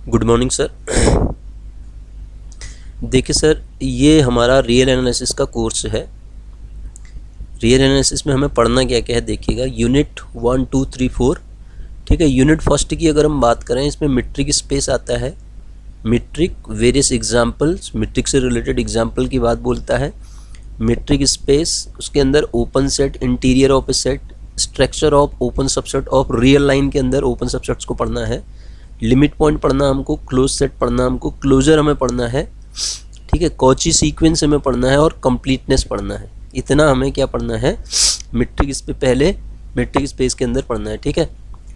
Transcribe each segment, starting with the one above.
Good morning sir. देखिए sir, ये हमारा रियल एनालिसिस का कोर्स है। रियल एनालिसिस में हमें पढ़ना क्या क्या है देखिएगा। यूनिट 1, 2, 3, 4, ठीक है। यूनिट फर्स्ट की अगर हम बात करें, इसमें मीट्रिक स्पेस आता है। मीट्रिक, वेरियस एग्जाम्पल्स, मीट्रिक से रिलेटेड एग्जाम्पल की बात बोलता है। मीट्रिक स्पेस, उसके अंदर open set, interior of A set, structure of open subset of real line के अंदर ओपन सबसेट्स को पढ़ना है। लिमिट पॉइंट पढ़ना हमको, क्लोज सेट पढ़ना हमको, क्लोजर हमें पढ़ना है, ठीक है। कॉची सीक्वेंस हमें पढ़ना है और कंप्लीटनेस पढ़ना है। इतना हमें क्या पढ़ना है मीट्रिक स्पेस, पहले मीट्रिक स्पेस के अंदर पढ़ना है, ठीक है।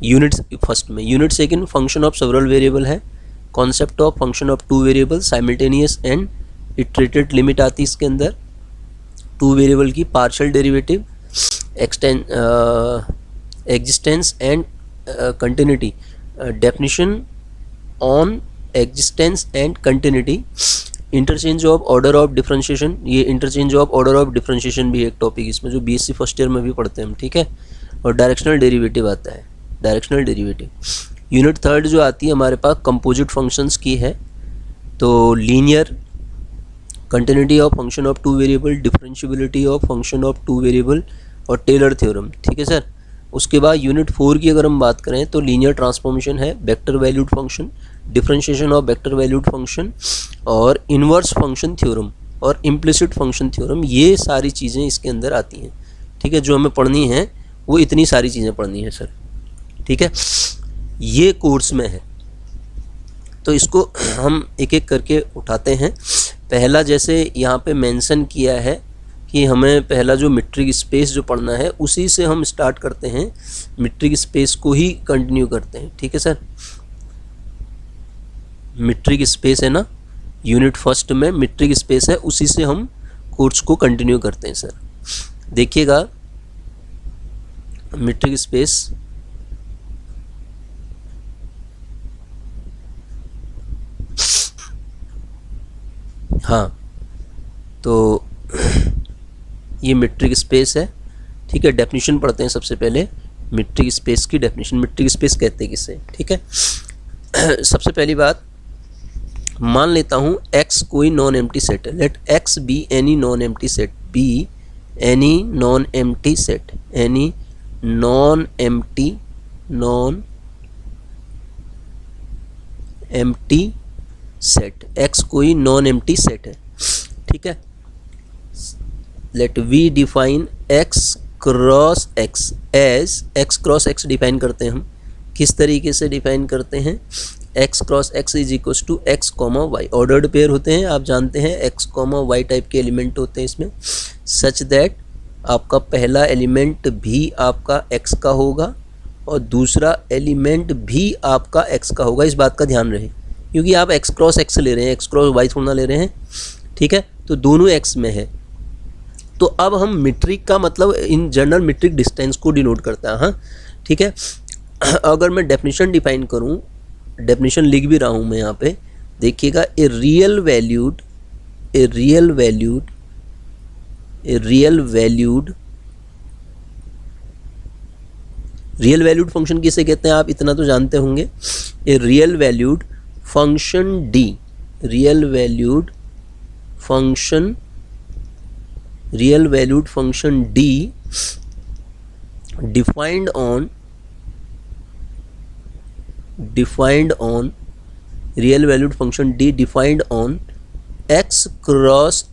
यूनिट फर्स्ट में। Unit second function of several variable है। Concept of function of two variable, simultaneous and iterated limit आती है इसके अंदर। टू वेरिएबल की partial derivative, existence and continuity, definition on existence and continuity, interchange of order of differentiation. ये interchange of order of differentiation भी एक topic इसमें जो बीएससी फर्स्ट ईयर में भी पढ़ते हैं हम, ठीक है। और डायरेक्शनल डेरिवेटिव आता है, डायरेक्शनल डेरिवेटिव। यूनिट थर्ड जो आती है हमारे पास कंपोजिट फंक्शंस की है। तो linear, continuity of function of two variable, differentiability of function of two variable और टेलर थ्योरम, ठीक है सर। उसके बाद यूनिट 4 की अगर हम बात करें तो लीनियर ट्रांसफॉर्मेशन है, vector valued function, differentiation of vector valued function और इन्वर्स फंक्शन थ्योरम और इम्प्लिसिट फंक्शन थ्योरम। ये सारी चीज़ें इसके अंदर आती हैं, ठीक है। जो हमें पढ़नी है वो इतनी सारी चीज़ें पढ़नी है सर, ठीक है। ये कोर्स में है तो इसको हम एक एक करके उठाते हैं। पहला जैसे यहाँ पे मेंशन किया है कि हमें पहला जो मीट्रिक स्पेस जो पढ़ना है उसी से हम स्टार्ट करते हैं, मीट्रिक स्पेस को ही कंटिन्यू करते हैं, ठीक है सर। मीट्रिक स्पेस है ना, यूनिट फर्स्ट में मीट्रिक स्पेस है, उसी से हम कोर्स को कंटिन्यू करते हैं सर। देखिएगा मीट्रिक स्पेस, हाँ, तो ये मीट्रिक स्पेस है, ठीक है। डेफिनेशन पढ़ते हैं सबसे पहले मीट्रिक स्पेस की डेफिनेशन। मीट्रिक स्पेस कहते हैं किसे, ठीक है। सबसे पहली बात, मान लेता हूँ x कोई नॉन एम्प्टी सेट है। Let x be any non empty set, be any non empty set, any non empty set. x कोई नॉन एम्प्टी सेट है, ठीक है। Let we define x cross x as, x cross x define करते हैं हम। किस तरीके से डिफाइन करते हैं? x cross x is equal to x comma y. Ordered pair होते हैं, आप जानते हैं, x कॉमा वाई टाइप के एलिमेंट होते हैं इसमें। सच दैट आपका पहला एलिमेंट भी आपका x का होगा और दूसरा एलिमेंट भी आपका x का होगा। इस बात का ध्यान रहे, क्योंकि आप x क्रॉस x ले रहे हैं, x क्रॉस y थोड़ा ले रहे हैं, ठीक है। तो दोनों x में है। तो अब हम मीट्रिक का मतलब इन जनरल मीट्रिक डिस्टेंस को डिनोट करता है, हाँ, ठीक है। अगर मैं डेफिनेशन डिफाइन करूं, डेफिनेशन लिख भी रहा हूं मैं यहाँ पे, देखिएगा। ए रियल वैल्यूड फंक्शन किसे कहते हैं आप इतना तो जानते होंगे। A real valued function D, real valued function D defined on real valued function D defined on x cross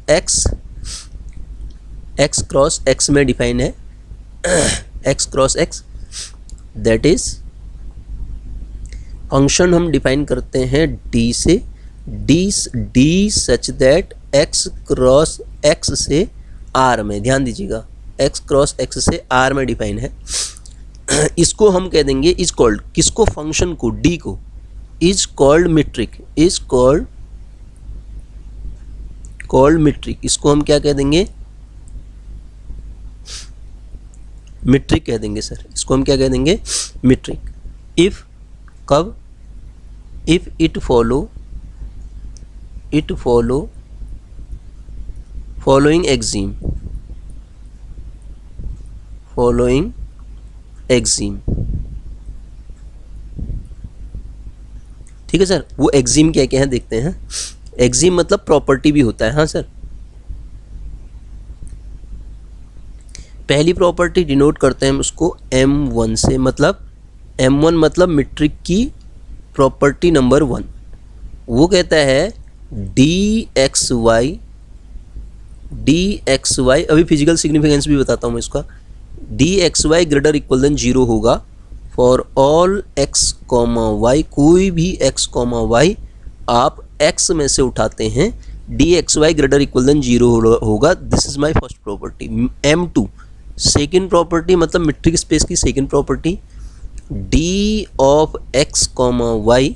x में डिफाइन है, x cross x, that is function हम डिफाइन करते हैं d से, d such that x cross x से r में, ध्यान दीजिएगा, x क्रॉस x से r में डिफाइन है। इसको हम कह देंगे इज कॉल्ड, किसको? फंक्शन को, d को, is called metric, is called metric. इसको हम क्या कह देंगे? मीट्रिक कह देंगे सर। इसको हम क्या कह देंगे? मीट्रिक। इफ, कब? इफ इट फॉलो फॉलोइंग ठीक है सर। वो एक्जिम क्या क्या है देखते हैं। एक्जिम मतलब प्रॉपर्टी भी होता है, हाँ सर। पहली प्रॉपर्टी डिनोट करते हैं हम उसको M1 से, मतलब M1 मतलब मीट्रिक की प्रॉपर्टी नंबर 1। वो कहता है dxy, अभी फिजिकल सिग्निफिकेंस भी बताता हूँ मैं इसका। dxy ग्रेटर इक्वल देन 0 होगा for all x comma y, कोई भी x कॉमा वाई आप x में से उठाते हैं, dxy ग्रेटर इक्वल देन 0 होगा। This is my first property. M2 second property, मतलब मीट्रिक स्पेस की second property, d of x comma y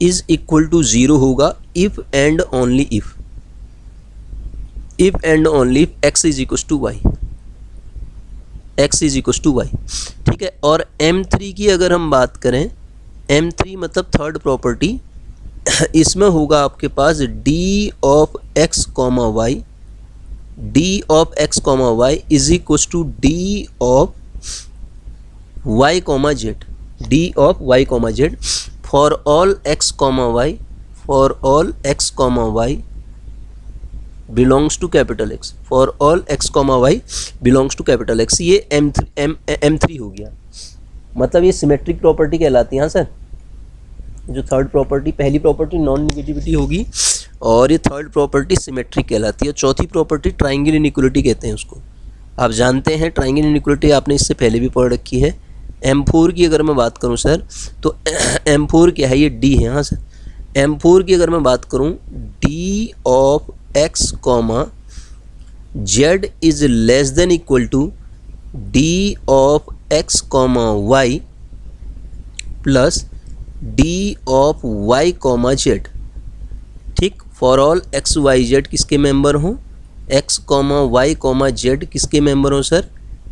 is equal to 0 होगा if and only if x is equal to y, x is equal to y. ठीक है। और M3 की अगर हम बात करें, M3 मतलब थर्ड प्रॉपर्टी, इसमें होगा आपके पास d of x comma y, d of x comma y is equal to d of y comma z, d of y comma z for all x comma y, for all x comma y belongs to capital X, for all x comma y belongs to capital X। ये M3 हो गया, मतलब ये symmetric property कहलाती है, हाँ sir. जो third property, पहली प्रॉपर्टी नॉन नेगेटिविटी होगी और ये थर्ड प्रॉपर्टी सिमेट्रिक कहलाती है। चौथी प्रॉपर्टी ट्राइंगल इनइक्वलिटी कहते हैं उसको। आप जानते हैं ट्राइंगल इनइक्वलिटी आपने इससे पहले भी पढ़ रखी है। M4 की अगर मैं बात करूं सर, तो M4 क्या है, ये D है, हाँ सर। M4 की अगर मैं बात करूं, D of x comma z is less than equal to d of x comma y plus d of y comma z. ठीक। For all x y z किसके मेंबर हों, x comma y comma z किसके member हों sir,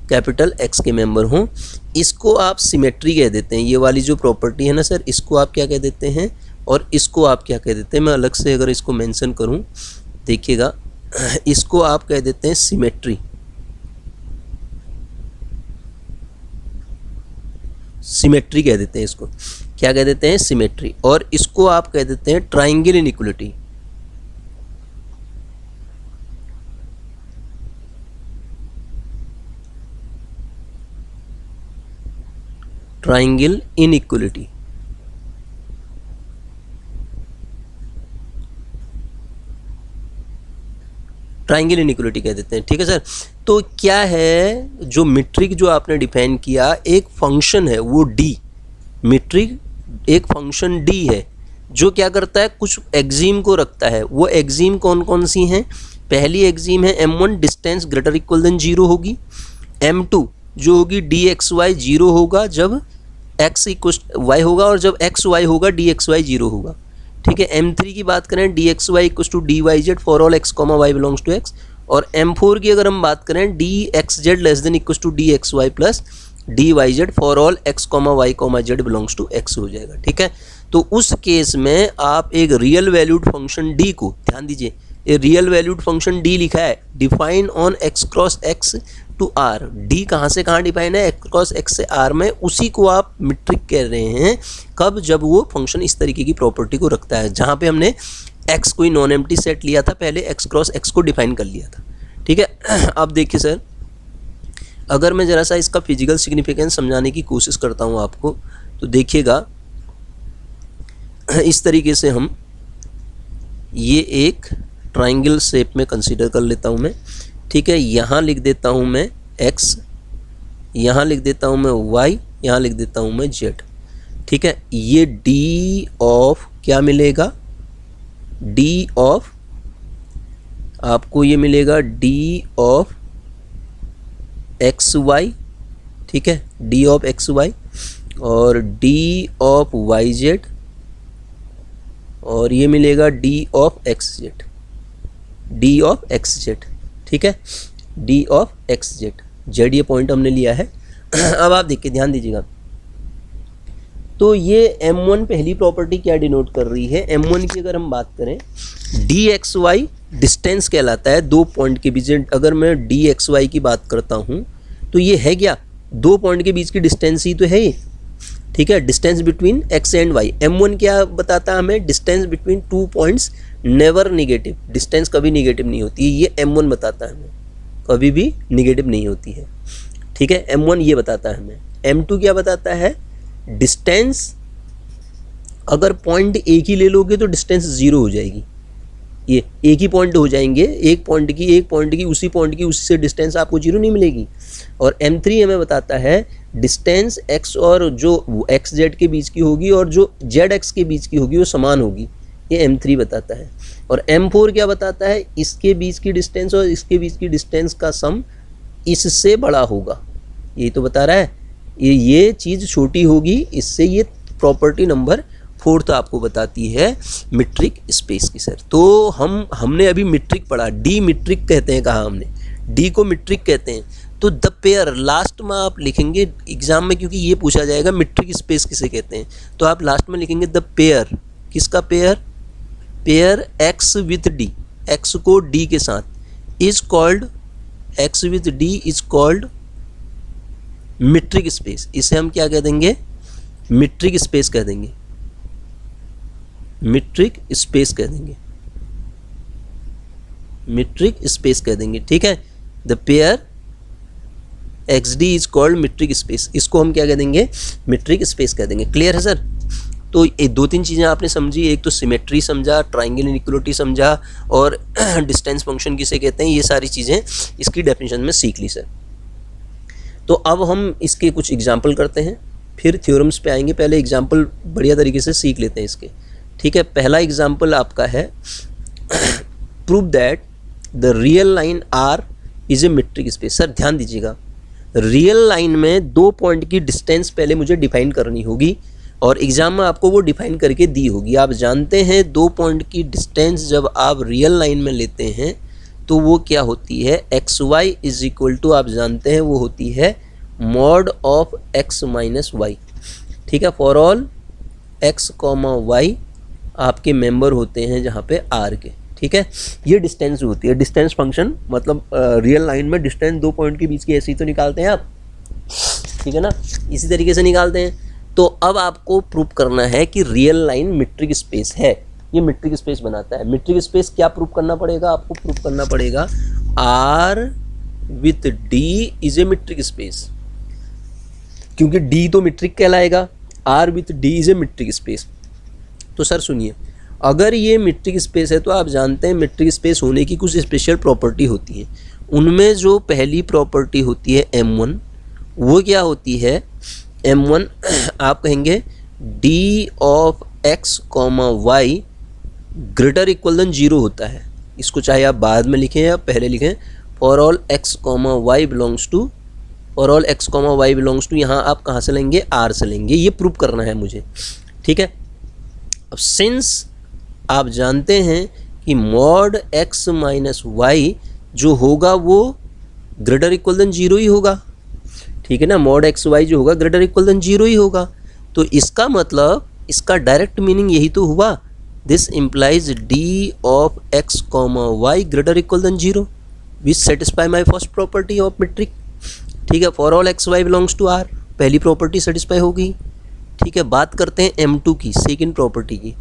capital X के member हों। इसको आप symmetry कह देते हैं। ये वाली जो प्रॉपर्टी है ना सर, इसको आप क्या कह देते हैं और इसको आप क्या कह देते हैं। मैं अलग से अगर इसको मेंशन करूं, देखिएगा, इसको आप कह देते हैं सिमेट्री, सिमेट्री कह देते हैं इसको। क्या कह देते हैं, सिमेट्री। और इसको आप कह देते हैं triangle inequality. Triangle inequality. Triangle inequality कह देते हैं। ठीक है सर। तो क्या है, जो मीट्रिक जो आपने डिफाइन किया, एक फंक्शन है वो d, मीट्रिक एक फंक्शन d है जो क्या करता है, कुछ एक्जिम को रखता है। वो एक्जिम कौन कौन सी हैं, पहली एक्जिम है M1 distance greater equal than 0 होगी। M2 जो होगी dxy 0 होगा जब x इक्वल y होगा, और जब x y होगा dxy 0 होगा। ठीक है। M3 की बात करें, dxy equal to dyz for all x comma y belongs to x। और M4 की अगर हम बात करें, dxz less than equal to dxy plus dyz for all x comma y comma z belongs to x हो जाएगा। ठीक है। तो उस केस में आप एक रियल वैल्यूड फंक्शन d को, ध्यान दीजिए, ये रियल वैल्यूड फंक्शन d लिखा है, define on x cross x to r। d कहाँ से कहाँ डिफाइन है, x क्रॉस x से r में, उसी को आप मीट्रिक कह रहे हैं। कब, जब वो फंक्शन इस तरीके की प्रॉपर्टी को रखता है, जहाँ पे हमने x कोई नॉन एम्प्टी सेट लिया था, पहले x क्रॉस x को डिफाइन कर लिया था। ठीक है। अब देखिए सर, अगर मैं ज़रा सा इसका फिजिकल सिग्निफिकेंस समझाने की कोशिश करता हूँ आपको, तो देखिएगा, इस तरीके से हम ये एक ट्राइंगल शेप में कंसीडर कर लेता हूँ मैं। ठीक है। यहाँ लिख देता हूँ मैं x, यहाँ लिख देता हूँ मैं y, यहाँ लिख देता हूँ मैं z। ठीक है। ये d ऑफ क्या मिलेगा, d ऑफ, आपको ये मिलेगा d ऑफ एक्स वाई। ठीक है। d ऑफ एक्स वाई और d ऑफ वाई जेड, और ये मिलेगा d of x Z, d of x Z. ठीक है। d of x Z, Z ये पॉइंट हमने लिया है। अब आप देखिए, ध्यान दीजिएगा, तो ये M1 पहली प्रॉपर्टी क्या डिनोट कर रही है, M1 की अगर हम बात करें, dxy डिस्टेंस कहलाता है दो पॉइंट के बीच। अगर मैं dxy की बात करता हूँ तो ये है क्या, दो पॉइंट के बीच की डिस्टेंस ही तो है ये। ठीक है, distance between x and y. M1 क्या बताता है हमें, distance between 2 points never negative, distance कभी निगेटिव नहीं होती है, ये M1 बताता है हमें, कभी भी निगेटिव नहीं होती है। ठीक है, M1 ये बताता है हमें। M2 क्या बताता है, डिस्टेंस अगर पॉइंट एक ही ले लोगे तो डिस्टेंस 0 हो जाएगी, ये एक ही पॉइंट हो जाएंगे, एक पॉइंट की उसी पॉइंट की उसी से डिस्टेंस आपको 0 नहीं मिलेगी। और M3 हमें बताता है डिस्टेंस x और जो एक्स जेड के बीच की होगी और जो जेड एक्स के बीच की होगी वो समान होगी, ये M3 बताता है। और M4 क्या बताता है, इसके बीच की डिस्टेंस और इसके बीच की डिस्टेंस का सम इससे बड़ा होगा, यही तो बता रहा है, ये चीज़ छोटी होगी इससे। ये प्रॉपर्टी नंबर 4 आपको बताती है मीट्रिक स्पेस की। सर तो हमने अभी मीट्रिक पढ़ा, डी मीट्रिक कहते हैं, कहा हमने डी को मीट्रिक कहते हैं। तो द पेयर लास्ट में आप लिखेंगे एग्जाम में, क्योंकि ये पूछा जाएगा मीट्रिक स्पेस किसे कहते हैं, तो आप लास्ट में लिखेंगे द पेयर, किसका pair, pair x with D, x को डी के साथ, is called, x with d is called metric space. इसे हम क्या कह देंगे, मीट्रिक स्पेस कह देंगे, मीट्रिक स्पेस कह देंगे, मीट्रिक स्पेस कह देंगे। ठीक है, the pair x D is called metric space, इसको हम क्या कह देंगे, मीट्रिक स्पेस कह देंगे। क्लियर है सर। तो ये 2-3 चीज़ें आपने समझी, एक तो सिमेट्री समझा, ट्राइंगल इनइक्वालिटी समझा, और डिस्टेंस फंक्शन किसे कहते हैं, ये सारी चीज़ें इसकी डेफिनेशन में सीख ली सर। तो अब हम इसके कुछ एग्जाम्पल करते हैं, फिर थ्योरम्स पे आएंगे, पहले एग्जाम्पल बढ़िया तरीके से सीख लेते हैं इसके। ठीक है, पहला एग्जाम्पल आपका है, prove that the real line R is a metric space. Sir ध्यान दीजिएगा, रियल लाइन में 2 पॉइंट की डिस्टेंस पहले मुझे डिफाइन करनी होगी, और एग्जाम में आपको वो डिफाइन करके दी होगी। आप जानते हैं 2 पॉइंट की डिस्टेंस जब आप रियल लाइन में लेते हैं तो वो क्या होती है, x y is equal to, आप जानते हैं वो होती है mod of x minus y. ठीक है, for all x comma y आपके मेंबर होते हैं जहाँ पे आर के। ठीक है, ये डिस्टेंस होती है, डिस्टेंस फंक्शन मतलब रियल लाइन में डिस्टेंस 2 पॉइंट के बीच की ऐसे ही तो निकालते हैं आप, ठीक है ना, इसी तरीके से निकालते हैं। तो अब आपको प्रूव करना है कि रियल लाइन मीट्रिक स्पेस है, ये मीट्रिक स्पेस बनाता है। मीट्रिक स्पेस क्या प्रूव करना पड़ेगा आपको, प्रूव करना पड़ेगा R with d is a metric space, क्योंकि डी तो मीट्रिक कहलाएगा, R with d is a metric space. तो सर सुनिए, अगर ये मीट्रिक स्पेस है तो आप जानते हैं मीट्रिक स्पेस होने की कुछ स्पेशल प्रॉपर्टी होती है। उनमें जो पहली प्रॉपर्टी होती है M1, वो क्या होती है, M1 आप कहेंगे d of x comma y greater equal than 0 होता है। इसको चाहे आप बाद में लिखें या पहले लिखें, for all x comma y belongs to, for all x comma y belongs to, यहाँ आप कहाँ से लेंगे, आर से लेंगे, ये प्रूव करना है मुझे। ठीक है, अब सिंस आप जानते हैं कि मॉड एक्स माइनस वाई जो होगा वो ग्रेटर इक्वल देन 0 ही होगा। ठीक है ना, मॉड एक्स वाई जो होगा ग्रेटर इक्वल देन 0 ही होगा। तो इसका मतलब, इसका डायरेक्ट मीनिंग यही तो हुआ, this implies d of x comma y greater equal than 0 which satisfy my first property of metric. ठीक है, for all x y belongs to R, पहली प्रॉपर्टी सेटिस्फाई होगी। ठीक है, बात करते हैं M2 की, सेकेंड प्रॉपर्टी की।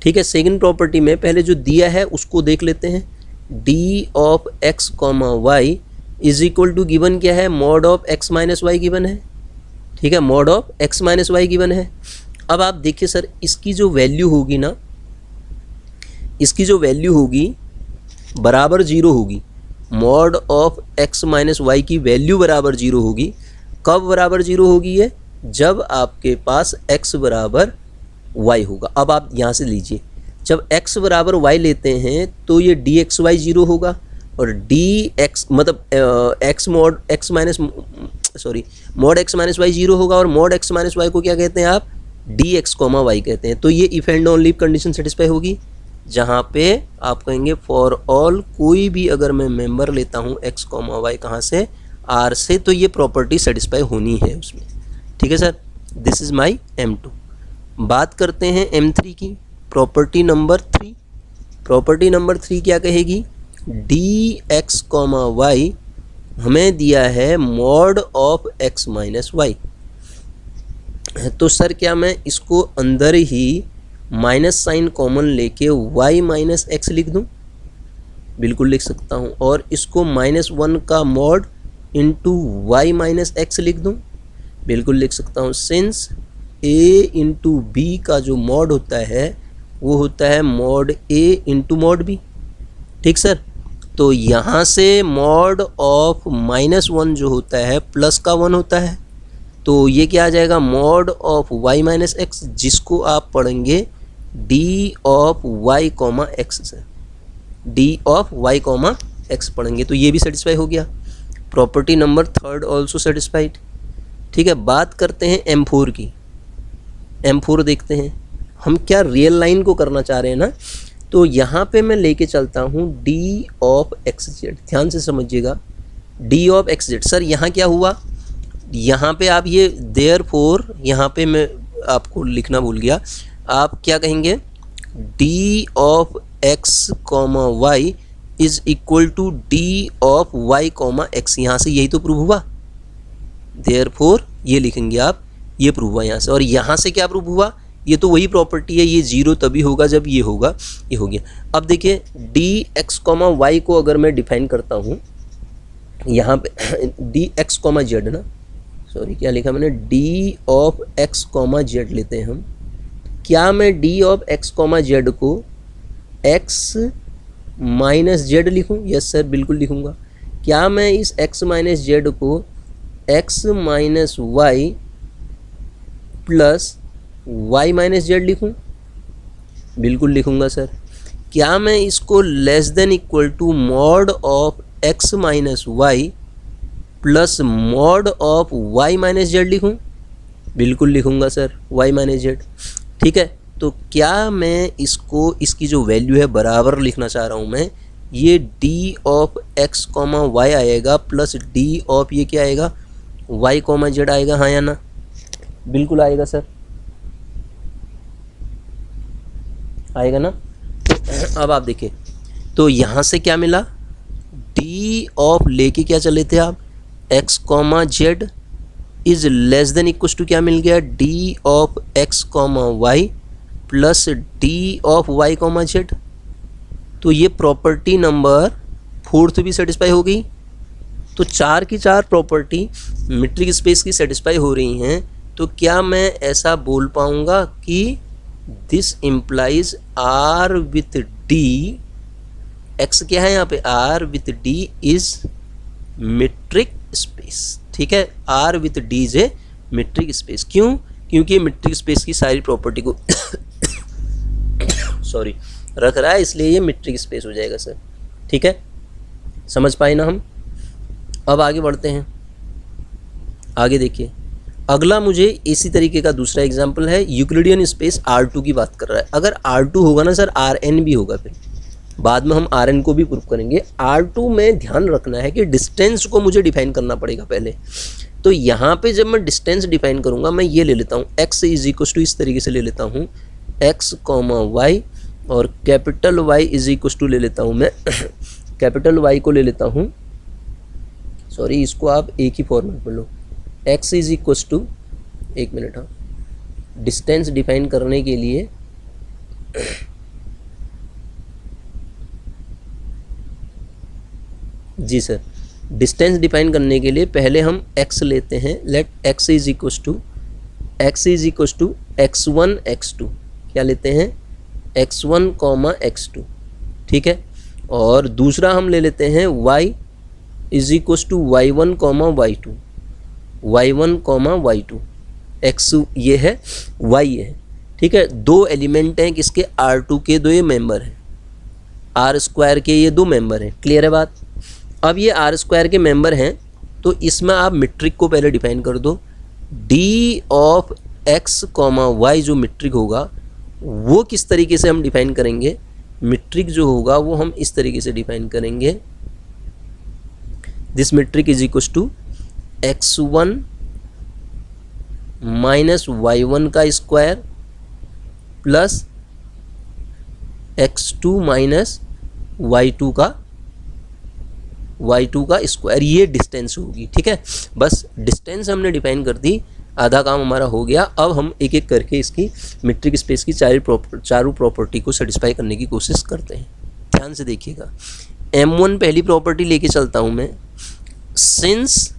ठीक है, सेकेंड प्रॉपर्टी में पहले जो दिया है उसको देख लेते हैं, d of x comma y is equal to given क्या है, mod of x minus y given है। ठीक है, mod of x minus y given है। अब आप देखिए सर, इसकी जो वैल्यू होगी ना, इसकी जो वैल्यू होगी बराबर 0 होगी, mod of x minus y की वैल्यू बराबर 0 होगी। कब बराबर 0 होगी ये, जब आपके पास x बराबर y होगा। अब आप यहाँ से लीजिए, जब x बराबर y लेते हैं तो ये डी एक्स वाई 0 होगा, और डी एक्स मतलब x mod x minus mod x minus y 0 होगा, और मॉड एक्स माइनस वाई को क्या कहते हैं आप, डी एक्स कॉमा वाई कहते हैं। तो ये if and on leave condition satisfy होगी, जहाँ पे आप कहेंगे फॉर ऑल कोई भी अगर मैं मेंबर लेता हूँ x कॉमा वाई कहाँ से, R से, तो ये प्रॉपर्टी सेटिस्फाई होनी है उसमें। ठीक है sir, this is my M2। बात करते हैं M3 की, प्रॉपर्टी नंबर 3। प्रॉपर्टी नंबर 3 क्या कहेगी, डी एक्स कॉमा वाई हमें दिया है mod of x minus y. तो सर क्या मैं इसको अंदर ही माइनस साइन कॉमन लेके y माइनस एक्स लिख दूँ? बिल्कुल लिख सकता हूँ। और इसको -1 का mod into y minus x लिख दूँ? बिल्कुल लिख सकता हूँ। सिंस a इंटू बी का जो मॉड होता है वो होता है mod a into mod b। ठीक सर। तो यहाँ से मॉड ऑफ -1 जो होता है प्लस का 1 होता है, तो ये क्या आ जाएगा? Mod of y minus x, जिसको आप पढ़ेंगे d of y comma x से, d of y comma x पढ़ेंगे। तो ये भी सेटिस्फाई हो गया। Property number 3 also satisfied. ठीक है, बात करते हैं M4 की। M4 देखते हैं हम क्या रियल लाइन को करना चाह रहे हैं ना। तो यहाँ पे मैं लेके चलता हूँ d ऑफ एक्स जेड। ध्यान से समझिएगा, d of x Z. Sir यहाँ क्या हुआ? यहाँ पे आप ये देयरफॉर, यहाँ पे मैं आपको लिखना भूल गया, आप क्या कहेंगे? d of x comma y is equal to d of y comma x. यहाँ से यही तो प्रूव हुआ। देयरफॉर ये लिखेंगे आप, ये प्रूव हुआ यहाँ से। और यहाँ से क्या प्रूव हुआ? ये तो वही प्रॉपर्टी है, ये जीरो तभी होगा जब ये होगा, ये हो गया। अब देखिए डी एक्स कॉमा वाई को अगर मैं डिफाइन करता हूँ यहाँ पे डी एक्स कॉमा जेड ना, सॉरी क्या लिखा मैंने, d of x comma z लेते हैं हम। क्या मैं d of x comma z को एक्स माइनस जेड लिखूँ? यस सर, बिल्कुल लिखूँगा। क्या मैं इस एक्स माइनस जेड को x minus y plus y minus z लिखूँ? बिल्कुल लिखूँगा सर। क्या मैं इसको less than equal to mod of x minus y plus mod of y minus z लिखूँ? बिल्कुल लिखूँगा सर, y माइनस जेड। ठीक है, तो क्या मैं इसको, इसकी जो वैल्यू है बराबर लिखना चाह रहा हूँ मैं, ये d of x comma y आएगा प्लस d ऑफ ये क्या आएगा? y कॉमा जेड आएगा, हाँ या ना? बिल्कुल आएगा सर, आएगा ना। तो अब आप देखिए, तो यहाँ से क्या मिला? d ऑफ लेके क्या चले थे आप? x comma z is less than equal to क्या मिल गया? d of x comma y plus d of y comma z. तो ये प्रॉपर्टी नंबर 4 भी सेटिस्फाई हो गई। तो 4 की 4 प्रॉपर्टी मीट्रिक स्पेस की सेटिस्फाई हो रही हैं। तो क्या मैं ऐसा बोल पाऊँगा कि this implies R with D, X क्या है यहाँ पे? R with D is metric space. ठीक है, R with D is a metric space. क्यों? क्योंकि ये मीट्रिक स्पेस की सारी प्रॉपर्टी को सॉरी रख रहा है, इसलिए ये मीट्रिक स्पेस हो जाएगा सर। ठीक है, समझ पाए ना हम? अब आगे बढ़ते हैं। आगे देखिए, अगला मुझे इसी तरीके का दूसरा एग्जाम्पल है। यूक्लिडियन स्पेस R2 की बात कर रहा है। अगर R2 होगा ना सर, Rn भी होगा, फिर बाद में हम Rn को भी प्रूव करेंगे। R2 में ध्यान रखना है कि डिस्टेंस को मुझे डिफाइन करना पड़ेगा पहले। तो यहाँ पे जब मैं डिस्टेंस डिफाइन करूँगा, मैं ये ले लेता हूँ x इज इक्वल टू, इस तरीके से ले लेता हूँ x कॉमा वाई, और capital Y is equal to ले लेता हूँ मैं कैपिटल Y को ले लेता हूँ, सॉरी इसको आप एक ही फॉर्मेट में लो, x इज इक्वल टू, एक मिनट, हाँ, डिस्टेंस डिफाइन करने के लिए जी सर, डिस्टेंस डिफाइन करने के लिए पहले हम x लेते हैं। Let x is equal to x1 x2, क्या लेते हैं? x1 comma x2। ठीक है, और दूसरा हम ले लेते हैं y is equal to y1 comma y2, y1 comma y2, x ये है, y ये है। ठीक है, दो एलिमेंट हैं किसके? R2 के, दो ये मेंबर हैं, R स्क्वायर के ये दो मेंबर हैं। क्लियर है बात? अब ये R स्क्वायर के मेंबर हैं, तो इसमें आप मीट्रिक को पहले डिफाइन कर दो। d of x comma y जो मीट्रिक होगा वो किस तरीके से हम डिफाइन करेंगे? मीट्रिक जो होगा वो हम इस तरीके से डिफाइन करेंगे, this metric is equal to x1 minus y1 का square plus x2 minus y2 का स्क्वायर, ये डिस्टेंस होगी। ठीक है, बस डिस्टेंस हमने डिफाइन कर दी। आधा काम हमारा हो गया। अब हम एक एक करके इसकी मीट्रिक स्पेस की चारों प्रॉपर्टी को सेटिस्फाई करने की कोशिश करते हैं। ध्यान से देखिएगा, M1 पहली प्रॉपर्टी लेके चलता हूँ मैं। सिंस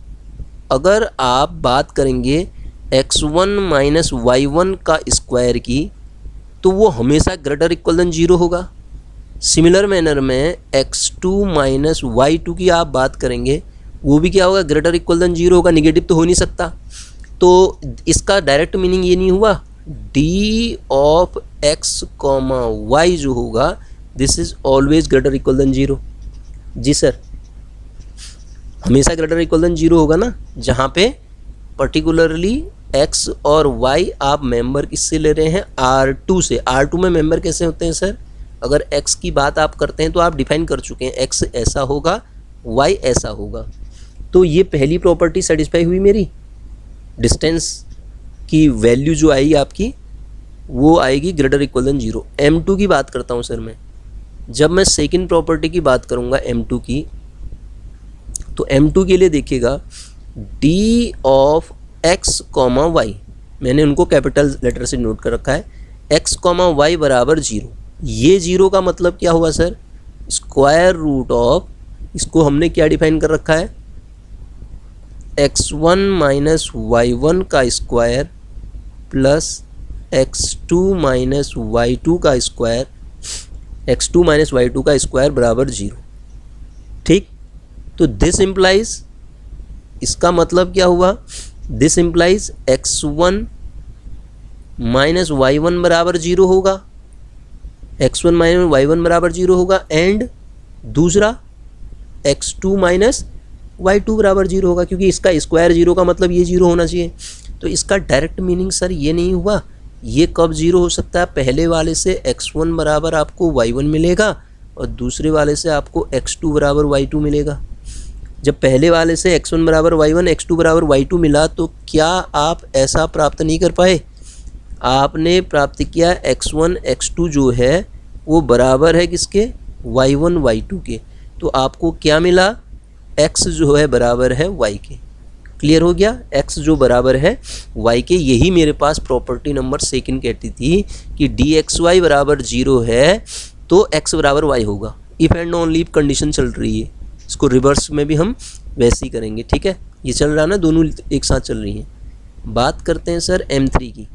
अगर आप बात करेंगे x1 माइनस y1 का स्क्वायर की, तो वो हमेशा ग्रेटर इक्वल देन 0 होगा। सिमिलर मैनर में x2 माइनस y2 की आप बात करेंगे, वो भी क्या होगा, ग्रेटर इक्वल देन 0 होगा। निगेटिव तो हो नहीं सकता। तो इसका डायरेक्ट मीनिंग ये नहीं हुआ d of x comma y जो होगा this is always greater equal than 0। जी सर, हमेशा ग्रेटर इक्वल देन 0 होगा ना, जहाँ पे पर्टिकुलरली x और y आप मेंबर किससे ले रहे हैं, R2 से। R2 में मेंबर कैसे होते हैं सर, अगर x की बात आप करते हैं तो आप डिफाइन कर चुके हैं, x ऐसा होगा, y ऐसा होगा। तो ये पहली प्रॉपर्टी सेटिस्फाई हुई मेरी। डिस्टेंस की वैल्यू जो आएगी आपकी वो आएगी ग्रेटर इक्वल देन 0। M2 की बात करता हूँ सर मैं। जब मैं सेकंड प्रॉपर्टी की बात करूँगा M2 की, तो M2 के लिए देखिएगा d of x comma y, मैंने उनको कैपिटल लेटर से नोट कर रखा है, x कॉमा वाई बराबर 0। ये 0 का मतलब क्या हुआ सर, स्क्वायर रूट ऑफ, इसको हमने क्या डिफाइन कर रखा है, x1 माइनस y1 का square plus x2 minus y2 का स्क्वायर, x2 माइनस y2 का स्क्वायर बराबर 0। ठीक, तो दिस इम्प्लाइज, इसका मतलब क्या हुआ, this implies x1 minus y1 बराबर 0 होगा, x1 माइनस y1 बराबर 0 होगा, एंड दूसरा x2 माइनस y2 बराबर 0 होगा, क्योंकि इसका स्क्वायर 0 का मतलब ये 0 होना चाहिए। तो इसका डायरेक्ट मीनिंग सर ये नहीं हुआ, ये कब 0 हो सकता है, पहले वाले से x1 बराबर आपको y1 मिलेगा और दूसरे वाले से आपको x2 बराबर y2 मिलेगा। जब पहले वाले से x1 बराबर y1 x2 बराबर y2 मिला, तो क्या आप ऐसा प्राप्त नहीं कर पाए, आपने प्राप्त किया x1 x2 जो है वो बराबर है किसके, y1 y2 के। तो आपको क्या मिला, x जो है बराबर है y के। क्लियर हो गया, x जो बराबर है y के। यही मेरे पास प्रॉपर्टी नंबर सेकंड कहती थी कि dxy बराबर 0 है तो x बराबर y होगा। If and only if condition चल रही है, इसको रिवर्स में भी हम वैसे ही करेंगे। ठीक है, ये चल रहा है ना, दोनों एक साथ चल रही हैं। बात करते हैं सर M3 की।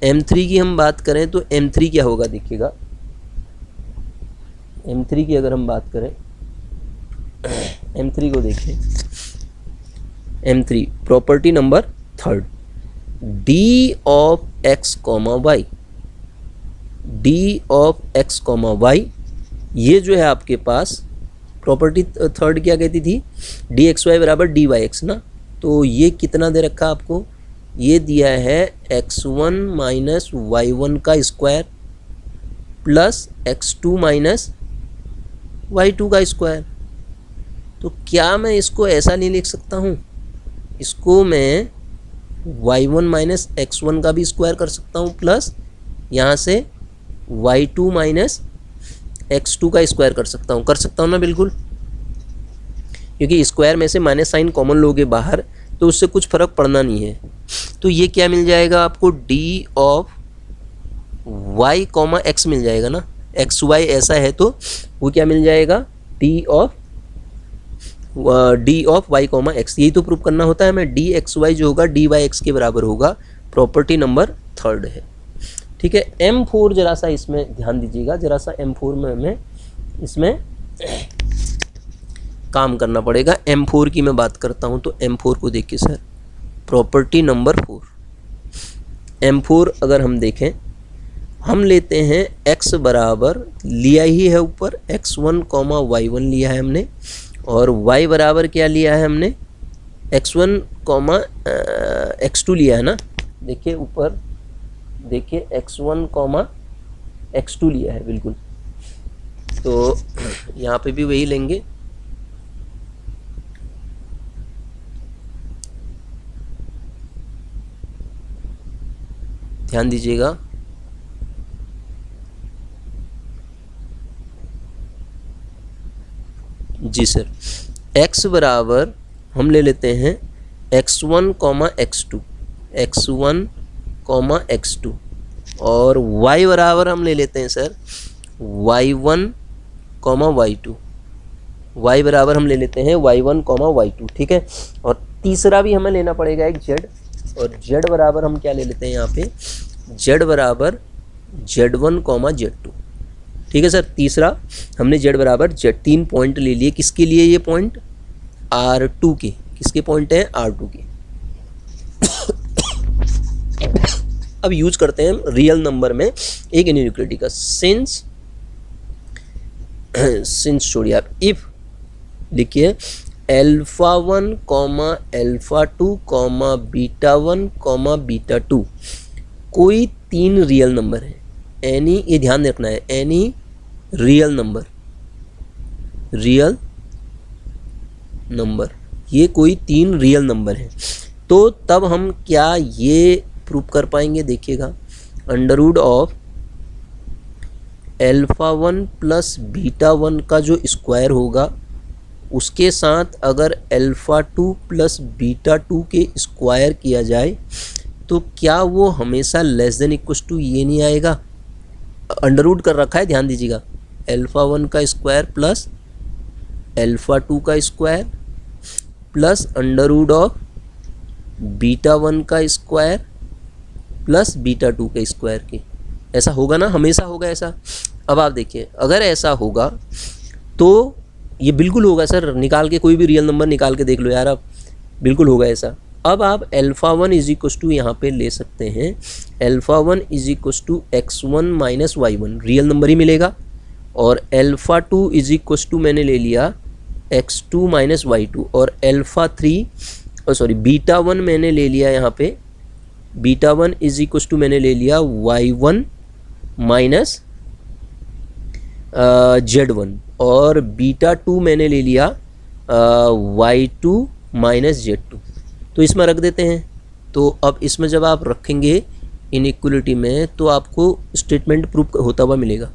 M3 की हम बात करें तो M3 क्या होगा, देखिएगा M3 की अगर हम बात करें, M3 को देखें, M3 property number third, d of x comma y, d of x comma y, ये जो है आपके पास प्रॉपर्टी थर्ड क्या कहती थी, dxy बराबर dyx ना। तो ये कितना दे रखा आपको, ये दिया है x1 माइनस y1 का square plus x2 minus y2 का स्क्वायर। तो क्या मैं इसको ऐसा नहीं लिख सकता हूँ, इसको मैं y1 माइनस x1 का भी स्क्वायर कर सकता हूँ प्लस यहाँ से y2 माइनस x2 का स्क्वायर कर सकता हूँ ना, बिल्कुल, क्योंकि स्क्वायर में से माइनस साइन कॉमन लोगे बाहर तो उससे कुछ फ़र्क पड़ना नहीं है। तो ये क्या मिल जाएगा आपको, d of y comma x मिल जाएगा ना, एक्स वाई ऐसा है तो वो क्या मिल जाएगा, d of y comma x. यही तो प्रूव करना होता है हमें, dxy जो होगा dyx के बराबर होगा। प्रॉपर्टी नंबर थर्ड है। ठीक है, M4 जरा सा इसमें ध्यान दीजिएगा, जरा सा M4 में हमें इसमें काम करना पड़ेगा। M4 की मैं बात करता हूँ तो M4 को देखिए सर, प्रॉपर्टी नंबर 4। M4 अगर हम देखें, हम लेते हैं x बराबर लिया ही है ऊपर, x1 कॉमा y1 लिया है हमने, और y बराबर क्या लिया है हमने, x1 कॉमा x2 लिया है ना। देखिए ऊपर देखिए x1 कॉमा x2 लिया है, बिल्कुल। तो यहाँ पे भी वही लेंगे, ध्यान दीजिएगा। जी सर, x बराबर हम ले लेते हैं x1 comma x2, x1 comma x2, और y बराबर हम ले लेते हैं sir y1 comma y2, y बराबर हम ले लेते हैं y1 कॉमा y2, ठीक है। और तीसरा भी हमें लेना पड़ेगा एक z, और z बराबर हम क्या ले लेते हैं यहाँ पे, z बराबर z1 कॉमा z2, ठीक है सर। तीसरा हमने z बराबर z, 3 पॉइंट ले लिए। किसके लिए ये पॉइंट, R2 के, किसके पॉइंट हैं, R2 के। अब यूज करते हैं हम रियल नंबर में एक इनइक्वालिटी का, सिंस छोड़िए आप, इफ लिखिए α1 कॉमा α2 कॉमा β1 कॉमा β2 कोई 3 रियल नंबर है, एनी, ये ध्यान रखना है, एनी रियल नंबर, ये कोई 3 रियल नंबर है, तो तब हम क्या ये प्रूव कर पाएंगे, देखिएगा, अंडरवुड ऑफ α1 प्लस β1 का जो स्क्वायर होगा उसके साथ अगर α2 प्लस β2 के स्क्वायर किया जाए तो क्या वो हमेशा लेस देन इक्वल टू ये नहीं आएगा, अंडरवुड कर रखा है, ध्यान दीजिएगा, α1 का स्क्वायर प्लस α2 का स्क्वायर प्लस अंडरवुड ऑफ β1 का स्क्वायर प्लस β2 के स्क्वायर के, ऐसा होगा ना, हमेशा होगा ऐसा। अब आप देखिए, अगर ऐसा होगा तो ये बिल्कुल होगा सर, निकाल के कोई भी रियल नंबर निकाल के देख लो यार आप, बिल्कुल होगा ऐसा। अब आप α1 इज इक्वल टू यहाँ पे ले सकते हैं, α1 is equal to x1 minus y1, real number ही मिलेगा, और α2 इज इक्वल टू मैंने ले लिया x2 माइनस y2, और β1 मैंने ले लिया यहाँ पे, β1 इज इक्वल टू मैंने ले लिया y1 माइनस z1, और β2 मैंने ले लिया y2 माइनस z2, तो इसमें रख देते हैं। तो अब इसमें जब आप रखेंगे इनइक्वलिटी में तो आपको स्टेटमेंट प्रूव होता हुआ मिलेगा,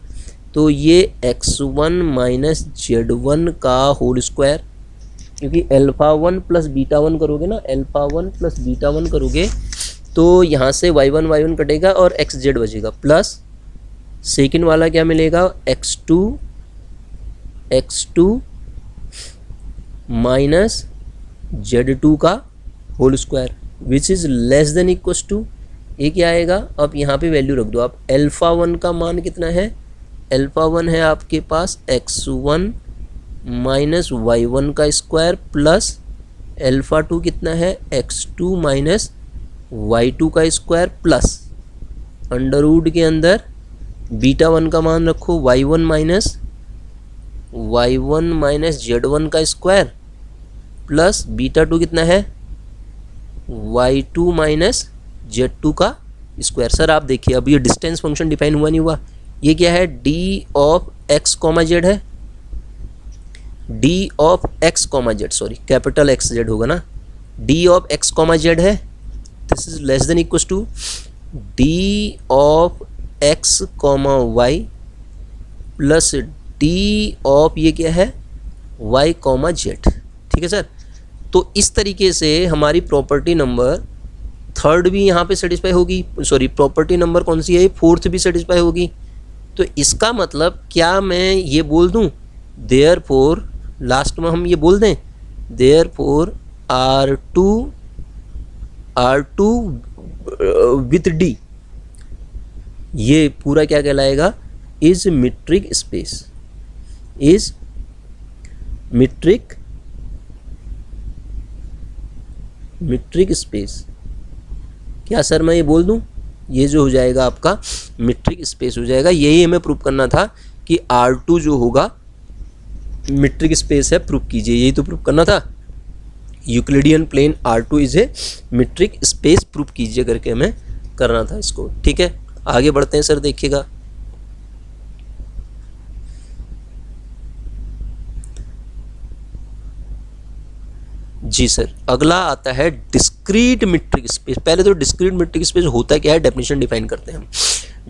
तो ये x1 माइनस z1 का होल स्क्वायर, क्योंकि α1 प्लस β1 करोगे ना, α1 प्लस β1 करोगे तो यहाँ से y1 कटेगा और xz बचेगा, प्लस सेकेंड वाला क्या मिलेगा, x2 माइनस z2 का whole square which is less than equal to, ये क्या आएगा, अब यहाँ पे वैल्यू रख दो आप, α1 का मान कितना है, α1 है आपके पास x1 माइनस y1 का स्क्वायर प्लस α2 कितना है, x2 माइनस y2 का स्क्वायर प्लस अंडरवुड के अंदर β1 का मान रखो y1 माइनस z1 का स्क्वायर प्लस β2 कितना है, y2 माइनस z2 का स्क्वायर। सर आप देखिए, अब ये डिस्टेंस फंक्शन डिफाइन हुआ नहीं हुआ, ये क्या है, d of x comma z है, d of x comma z, sorry capital x z होगा ना, d of x comma z है, this is less than equal to d of x comma y plus d of ये क्या है, y comma z, ठीक है sir. तो इस तरीके से हमारी प्रॉपर्टी नंबर थर्ड भी यहाँ पे सेटिस्फाई होगी, सॉरी प्रॉपर्टी नंबर कौन सी है, फोर्थ भी सेटिस्फाई होगी। तो इसका मतलब क्या मैं ये बोल दूँ, देयरफॉर लास्ट में हम ये बोल दें, देयरफॉर R2 विथ D, ये पूरा क्या कहलाएगा, is metric space, is metric space. क्या सर मैं ये बोल दूं, ये जो हो जाएगा आपका मीट्रिक स्पेस हो जाएगा। यही हमें प्रूव करना था कि R2 जो होगा मीट्रिक स्पेस है, प्रूव कीजिए, यही तो प्रूव करना था। Euclidean plane R2 is a metric space prove कीजिए करके हमें करना था इसको, ठीक है। आगे बढ़ते हैं सर, देखिएगा जी सर। अगला आता है डिस्क्रीट मीट्रिक स्पेस। पहले तो डिस्क्रीट मीट्रिक स्पेस होता क्या है, डेफिनेशन डिफाइन करते हैं हम।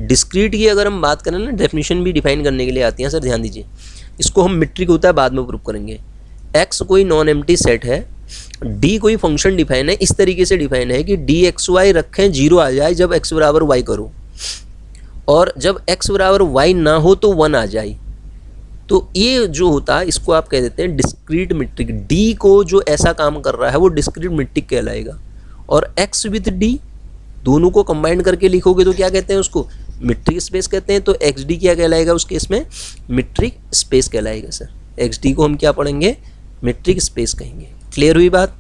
डिस्क्रीट की अगर हम बात करें ना, डेफिनेशन भी डिफाइन करने के लिए आती है सर, ध्यान दीजिए। इसको हम मीट्रिक होता है बाद में प्रूव करेंगे। एक्स कोई नॉन एम्प्टी सेट है डी कोई फंक्शन डिफाइन है, इस तरीके से डिफाइन है कि डी एक्स वाई रखें 0 आ जाए जब एक्स बराबर वाई करो, और जब एक्स बराबर वाई ना हो तो 1 आ जाए। तो ये जो होता है इसको आप कह देते हैं डिस्क्रीट मीट्रिक। डी को जो ऐसा काम कर रहा है वो डिस्क्रीट मीट्रिक कहलाएगा। और एक्स विथ डी दोनों को कंबाइन करके लिखोगे तो क्या कहते हैं उसको, मीट्रिक स्पेस कहते हैं। तो एक्स डी क्या कहलाएगा उस केस में, मीट्रिक स्पेस कहलाएगा सर। एक्स डी को हम क्या पढ़ेंगे, मीट्रिक स्पेस कहेंगे। क्लियर हुई बात।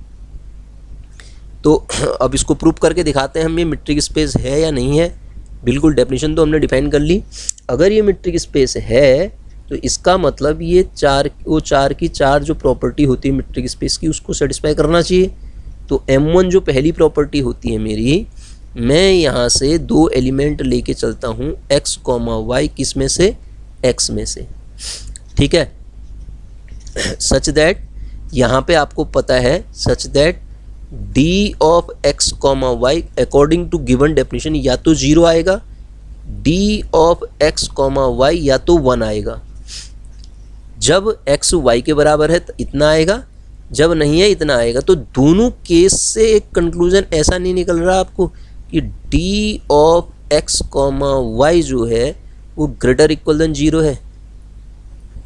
तो अब इसको प्रूफ करके दिखाते हैं हम ये मीट्रिक स्पेस है या नहीं है। बिल्कुल, डेफिनेशन तो हमने डिफाइन कर ली। अगर ये मीट्रिक स्पेस है तो इसका मतलब ये चार की चार जो प्रॉपर्टी होती है मीट्रिक स्पेस की उसको सेटिस्फाई करना चाहिए। तो M1 जो पहली प्रॉपर्टी होती है मेरी, मैं यहाँ से 2 एलिमेंट लेके चलता हूँ x, y, किस में से, x में से। ठीक है, सच दैट यहाँ पे आपको पता है, such that d of x, y according to given definition या तो 0 आएगा, d ऑफ x, y या तो 1 आएगा। जब x y के बराबर है तो इतना आएगा, जब नहीं है इतना आएगा। तो दोनों केस से एक कंक्लूजन ऐसा नहीं निकल रहा आपको कि d ऑफ x, y जो है वो ग्रेटर इक्वल देन 0 है,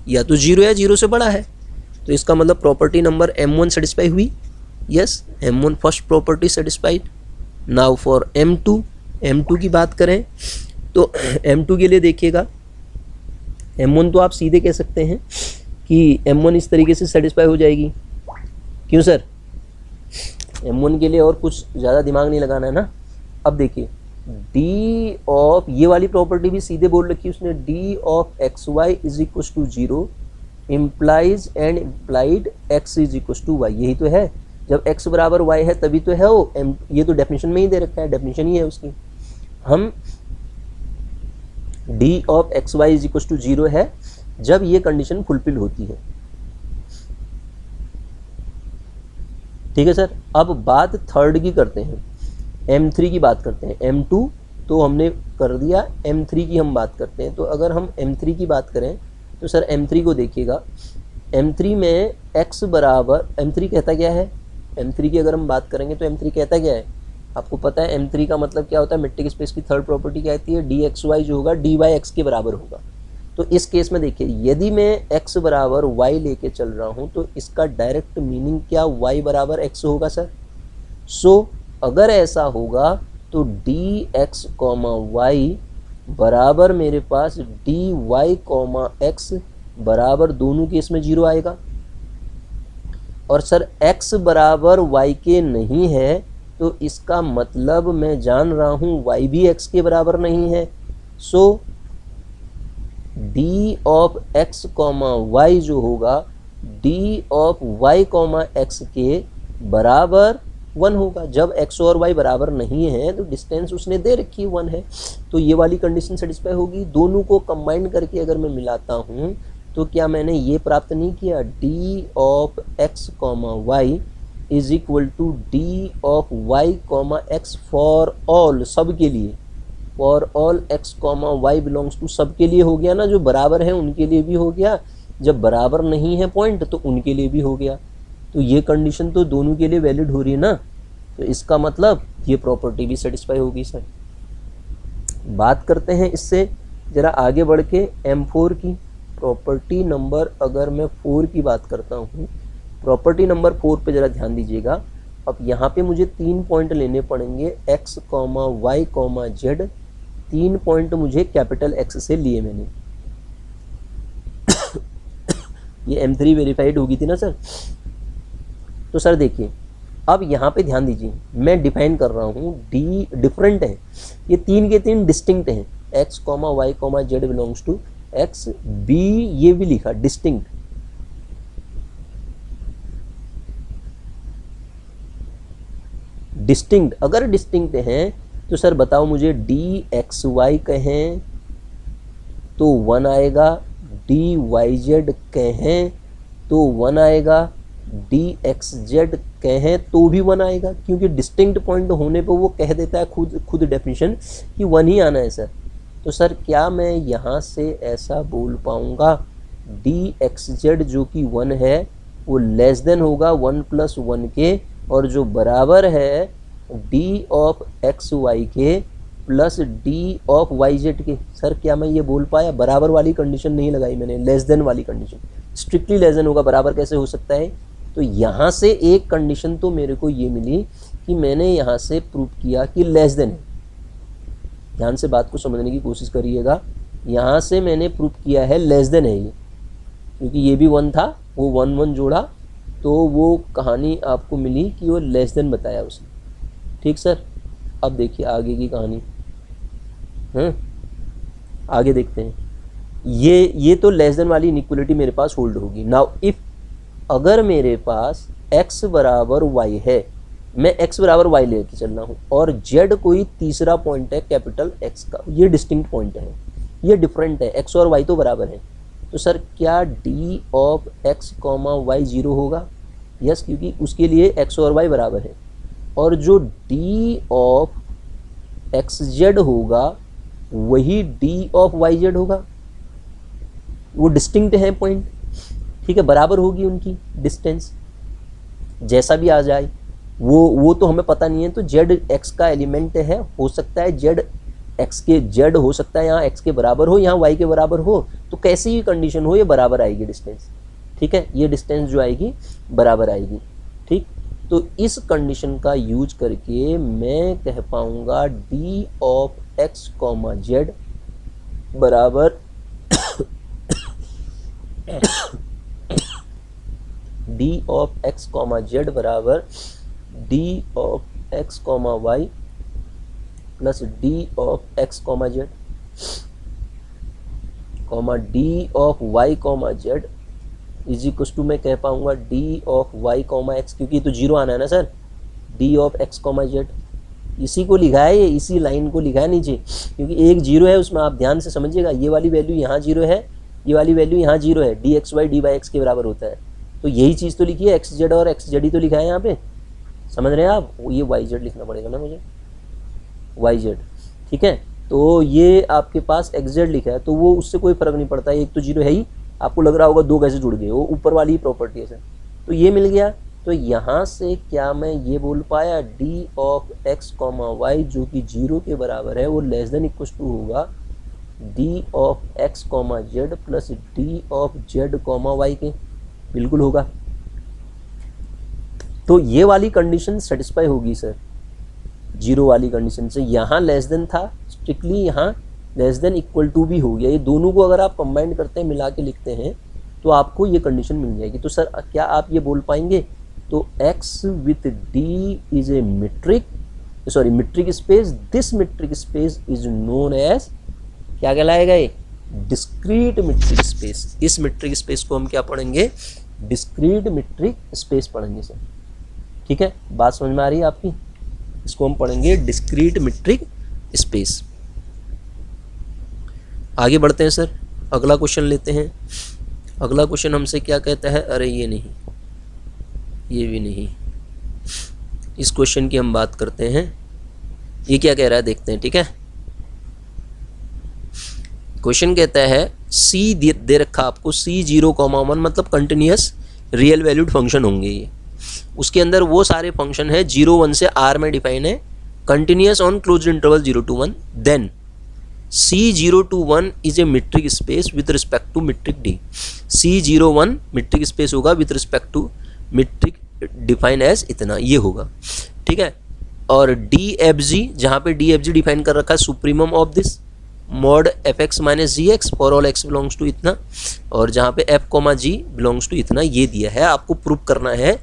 या तो 0 या 0 से बड़ा है। तो इसका मतलब प्रॉपर्टी नंबर M1 सेटिस्फाई हुई। Yes, M1 first property satisfied. Now for M2 की बात करें तो M2 के लिए देखिएगा, M1 तो आप सीधे कह सकते हैं कि M1 इस तरीके से सेटिस्फाई हो जाएगी। क्यों सर, M1 के लिए और कुछ ज़्यादा दिमाग नहीं लगाना है ना। अब देखिए D ऑफ, ये वाली प्रॉपर्टी भी सीधे बोल रखी है उसने, D of x y is equal to 0 implies and implied x is equal to y. यही तो है, जब x बराबर y है तभी तो है वो ये तो डेफिनेशन में ही दे रखा है, डेफिनेशन ही है उसकी। हम D of x y is equal to 0 है जब ये कंडीशन फुलफिल होती है। ठीक है सर। अब बात थर्ड की करते हैं, M3 की बात करते हैं। M2 तो हमने कर दिया, M3 की हम बात करते हैं। तो अगर हम M3 की बात करें तो सर M3 को देखिएगा, M3 में x बराबर, M3 कहता क्या है, M3 की अगर हम बात करेंगे तो M3 कहता क्या है आपको पता है। M3 का मतलब क्या होता है, मीट्रिक स्पेस की थर्ड प्रॉपर्टी क्या आती है, dxy जो होगा dy x के बराबर होगा। तो इस केस में देखिए, यदि मैं x बराबर y लेके चल रहा हूँ तो इसका डायरेक्ट मीनिंग क्या y बराबर x होगा सर। सो अगर ऐसा होगा तो dx, y बराबर मेरे पास dy, x बराबर दोनों केस में 0 आएगा। और सर x बराबर y के नहीं है तो इसका मतलब मैं जान रहा हूँ y भी x के बराबर नहीं है। सो d ऑफ x, y जो होगा d ऑफ y, x के बराबर 1 होगा। जब x और y बराबर नहीं है तो डिस्टेंस उसने दे रखी 1 है, तो ये वाली कंडीशन सेटिस्फाई होगी। दोनों को कंबाइन करके अगर मैं मिलाता हूँ तो क्या मैंने ये प्राप्त नहीं किया, d of x, y is equal to d of y, x for all, सब के लिए, for all x, y belongs to, सब के लिए हो गया ना। जो बराबर है उनके लिए भी हो गया, जब बराबर नहीं है पॉइंट तो उनके लिए भी हो गया। तो ये कंडीशन तो दोनों के लिए वैलिड हो रही है ना, तो इसका मतलब ये प्रॉपर्टी भी सेटिस्फाई होगी सर। बात करते हैं इससे ज़रा आगे बढ़ के M4 की प्रॉपर्टी नंबर, अगर मैं 4 की बात करता हूँ, प्रॉपर्टी नंबर 4 पे ज़रा ध्यान दीजिएगा। अब यहाँ पे मुझे 3 पॉइंट लेने पड़ेंगे, x, y, z। 3 पॉइंट मुझे कैपिटल X से लिए मैंने। ये M3 वेरीफाइड होगी थी ना सर। तो सर देखिए, अब यहाँ पे ध्यान दीजिए, मैं डिफाइन कर रहा हूँ, डी डिफरेंट है, ये 3 के 3 डिस्टिंक्ट हैं, x, y, z belongs to x, b ये भी लिखा डिस्टिंक्ट। डिस्टिंक्ट अगर डिस्टिंक्ट हैं तो सर बताओ मुझे, डी एक्स वाई कहें तो 1 आएगा, डी वाई जेड कहें तो 1 आएगा, डी एक्स जेड कहें तो भी 1 आएगा, क्योंकि डिस्टिंक्ट पॉइंट होने पर वो कह देता है खुद डेफिनेशन कि 1 ही आना है सर। तो सर क्या मैं यहाँ से ऐसा बोल पाऊँगा डी एक्स जेड जो कि 1 है वो लेस देन होगा 1 + 1 के, और जो बराबर है डी ऑफ एक्स वाई के plus d of y z के। सर क्या मैं ये बोल पाया? बराबर वाली कंडीशन नहीं लगाई मैंने, लेस देन वाली कंडीशन। स्ट्रिक्टली लेस देन होगा, बराबर कैसे हो सकता है? तो यहाँ से एक कंडीशन तो मेरे को ये मिली कि मैंने यहाँ से प्रूव किया कि लेस देन है। ध्यान से बात को समझने की कोशिश करिएगा। यहाँ से मैंने प्रूव किया है लेस देन है ये, क्योंकि ये भी 1 था, वो 1 1 जोड़ा तो वो कहानी आपको मिली कि वो लेस देन बताया उसने। ठीक सर, अब देखिए आगे की कहानी। आगे देखते हैं। ये तो लेस देन वाली इनइक्वलिटी मेरे पास होल्ड होगी। नाउ इफ अगर मेरे पास x बराबर y है, मैं x बराबर y लेके चल रहा हूँ, और z कोई तीसरा पॉइंट है कैपिटल x का, ये डिस्टिंक्ट पॉइंट है, ये डिफरेंट है, x और y तो बराबर है। तो सर क्या d ऑफ x, y 0 होगा? यस, क्योंकि उसके लिए x और y बराबर है। और जो d ऑफ xz होगा वही d ऑफ yz होगा, वो डिस्टिंक्ट है पॉइंट। ठीक है, बराबर होगी उनकी डिस्टेंस, जैसा भी आ जाए वो तो हमें पता नहीं है। तो z x का एलिमेंट है, हो सकता है z x के z हो सकता है यहाँ x के बराबर हो, यहाँ y के बराबर हो, तो कैसी भी कंडीशन हो ये बराबर आएगी डिस्टेंस। ठीक है, ये डिस्टेंस जो आएगी बराबर आएगी। ठीक, तो इस कंडीशन का यूज करके मैं कह पाऊंगा d ऑफ x, z बराबर d ऑफ x, z बराबर d of x, y plus d of x, z d of y, z is equal to मैं कह पाऊंगा d ऑफ y, x, क्योंकि ये तो 0 आना है ना sir, d of x, z इसी को लिखा है, ये इसी लाइन को लिखा है नीचे, क्योंकि एक 0 है उसमें, आप ध्यान से समझिएगा। ये वाली वैल्यू यहाँ 0 है, ये वाली वैल्यू यहाँ 0 है, dxy dy/x के बराबर होता है। तो यही चीज़ तो लिखी है, xz और xz ही तो लिखा है यहाँ पे, समझ रहे हैं आप? ये yz लिखना पड़ेगा ना मुझे, yz। ठीक है, तो ये आपके पास xz लिखा है, तो वो उससे कोई फर्क नहीं पड़ता, एक तो 0 है ही। आपको लग रहा होगा 2 कैसे जुड़ गए, वो ऊपर वाली ही प्रॉपर्टी है सर। तो ये मिल गया। तो यहाँ से क्या मैं ये बोल पाया, d ऑफ x, y जो कि 0 के बराबर है, वो लेस देन इक्वल टू होगा d of x, z plus d of z, y के। बिल्कुल होगा। तो ये वाली कंडीशन सेटिस्फाई होगी सर 0 वाली कंडीशन से। यहाँ लेस देन था, स्ट्रिक्टली यहाँ लेस देन इक्वल टू भी हो गया। ये दोनों को अगर आप कंबाइन करते हैं, मिला के लिखते हैं, तो आपको ये कंडीशन मिल जाएगी। तो सर क्या आप ये बोल पाएंगे? तो x with d is a metric, sorry metric space, this metric space is known as, क्या कहलाएगा ये? Discrete metric space. इस मीट्रिक स्पेस को हम क्या पढ़ेंगे? डिस्क्रीट मीट्रिक स्पेस पढ़ेंगे सर। ठीक है, बात समझ में आ रही है आपकी? इसको हम पढ़ेंगे डिस्क्रीट मीट्रिक स्पेस। आगे बढ़ते हैं सर, अगला क्वेश्चन लेते हैं। अगला क्वेश्चन हमसे क्या कहता है? अरे ये नहीं, ये भी नहीं, इस क्वेश्चन की हम बात करते हैं। ये क्या कह रहा है देखते हैं। ठीक है, क्वेश्चन कहता है c दे रखा आपको, c 0,1 मतलब कंटिन्यूस रियल वैल्यूड फंक्शन होंगे ये। उसके अंदर वो सारे फंक्शन है 0 1 से r में डिफाइन है, continuous on closed interval 0 to 1। Then c 0 to 1 is a metric space with respect to metric d। c 0 1 metric space होगा with respect to metric define as इतना, ये होगा। ठीक है, और dfg, जहाँ पे dfg डिफाइन कर रखा है supremum of this mod fx minus gx for all x belongs to इतना, और जहाँ पे f, g बिलोंग्स टू इतना, ये दिया है। आपको प्रूव करना है